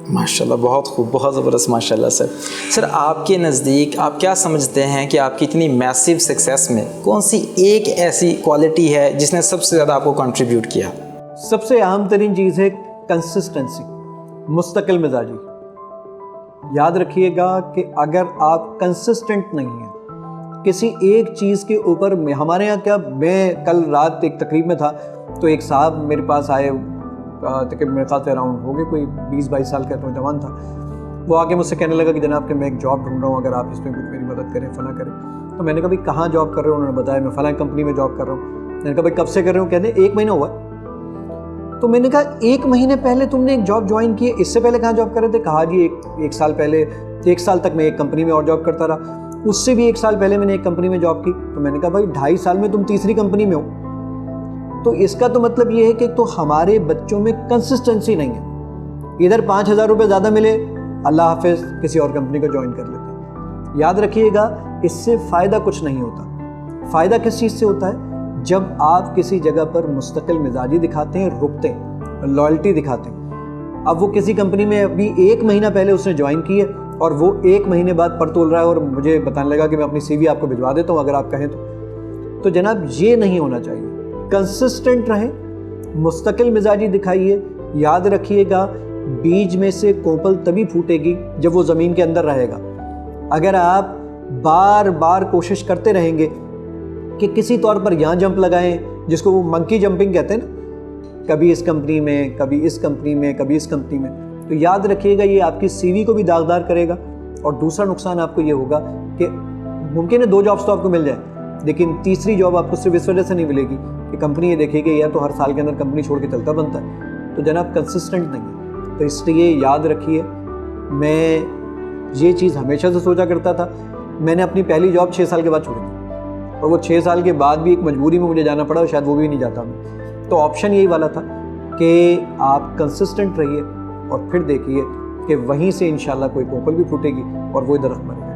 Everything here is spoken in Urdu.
ماشاءاللہ، بہت خوب، بہت زبردست، ماشاءاللہ سر۔ سر آپ کے نزدیک آپ کیا سمجھتے ہیں کہ آپ کی اتنی میسیو سکسیس میں کون سی ایک ایسی کوالٹی ہے جس نے سب سے زیادہ آپ کو کنٹریبیوٹ کیا؟ سب سے اہم ترین چیز ہے کنسسٹنسی، مستقل مزاجی۔ یاد رکھیے گا کہ اگر آپ کنسسٹنٹ نہیں ہیں کسی ایک چیز کے اوپر، ہمارے یہاں کیا، میں کل رات ایک تقریب میں تھا تو ایک صاحب میرے پاس آئے، تقریباً میرے خیال سے اراؤنڈ ہو گئے کوئی 20-22 سال کا نوجوان تھا۔ وہ آ کے مجھ سے کہنے لگا کہ جناب کہ میں ایک جاب ڈھونڈ رہا ہوں، اگر آپ اس میں کچھ میری مدد کریں، فلاں کریں۔ تو میں نے کہا بھائی کہاں جاب کر رہے ہو؟ انہوں نے بتایا میں فلاں کمپنی میں جاب کر رہا ہوں۔ میں نے کہا بھائی کب سے کر رہے ہو؟ کہتے ہیں 1 مہینہ ہوا۔ تو میں نے کہا 1 مہینے پہلے تم نے ایک جاب جوائن کی ہے، اس سے پہلے کہاں جاب کر رہے تھے؟ کہا جی ایک سال پہلے، 1 سال تک میں ایک کمپنی میں اور جاب کرتا رہا، اس سے بھی 1 سال پہلے میں نے ایک کمپنی میں جاب کی۔ تو میں نے کہا بھائی 2.5 سال میں تم تیسری کمپنی میں ہو، تو اس کا تو مطلب یہ ہے کہ تو ہمارے بچوں میں کنسسٹنسی نہیں ہے۔ ادھر 5,000 روپے زیادہ ملے، اللہ حافظ، کسی اور کمپنی کو جوائن کر لیتے ہیں۔ یاد رکھیے گا اس سے فائدہ کچھ نہیں ہوتا۔ فائدہ کس چیز سے ہوتا ہے؟ جب آپ کسی جگہ پر مستقل مزاجی دکھاتے ہیں، رکتے ہیں، لائلٹی دکھاتے ہیں۔ اب وہ کسی کمپنی میں ابھی 1 مہینہ پہلے اس نے جوائن کی ہے اور وہ 1 مہینے بعد پر تول رہا ہے اور مجھے بتانے لگا کہ میں اپنی CV آپ کو بھجوا دیتا ہوں اگر آپ کہیں تو جناب یہ نہیں ہونا چاہیے۔ کنسسٹنٹ رہیں، مستقل مزاجی دکھائیے۔ یاد رکھیے گا بیج میں سے کوپل تبھی پھوٹے گی جب وہ زمین کے اندر رہے گا۔ اگر آپ بار بار کوشش کرتے رہیں گے کہ کسی طور پر یہاں جمپ لگائیں، جس کو وہ منکی جمپنگ کہتے ہیں نا، کبھی اس کمپنی میں، کبھی اس کمپنی میں، کبھی اس کمپنی میں، تو یاد رکھیے گا یہ آپ کی CV کو بھی داغدار کرے گا۔ اور دوسرا نقصان آپ کو یہ ہوگا کہ ممکن ہے 2 جابس تو آپ کو مل جائیں، لیکن تیسری جاب آپ کو صرف اس وجہ سے نہیں ملے گی کہ کمپنی یہ دیکھے گی یا تو ہر سال کے اندر کمپنی چھوڑ کے چلتا بنتا ہے، تو جناب کنسسٹنٹ نہیں ہے۔ تو اس لیے یاد رکھیے، میں یہ چیز ہمیشہ سے سوچا کرتا تھا۔ میں نے اپنی پہلی جاب 6 سال کے بعد چھوڑی تھی، اور وہ 6 سال کے بعد بھی ایک مجبوری میں مجھے جانا پڑا، اور شاید وہ بھی نہیں جاتا میں۔ تو آپشن یہی والا تھا کہ آپ کنسسٹنٹ رہیے اور پھر دیکھیے کہ وہیں سے انشاءاللہ کوئی کوپل بھی پھوٹے گی اور وہ درخت بنے گا۔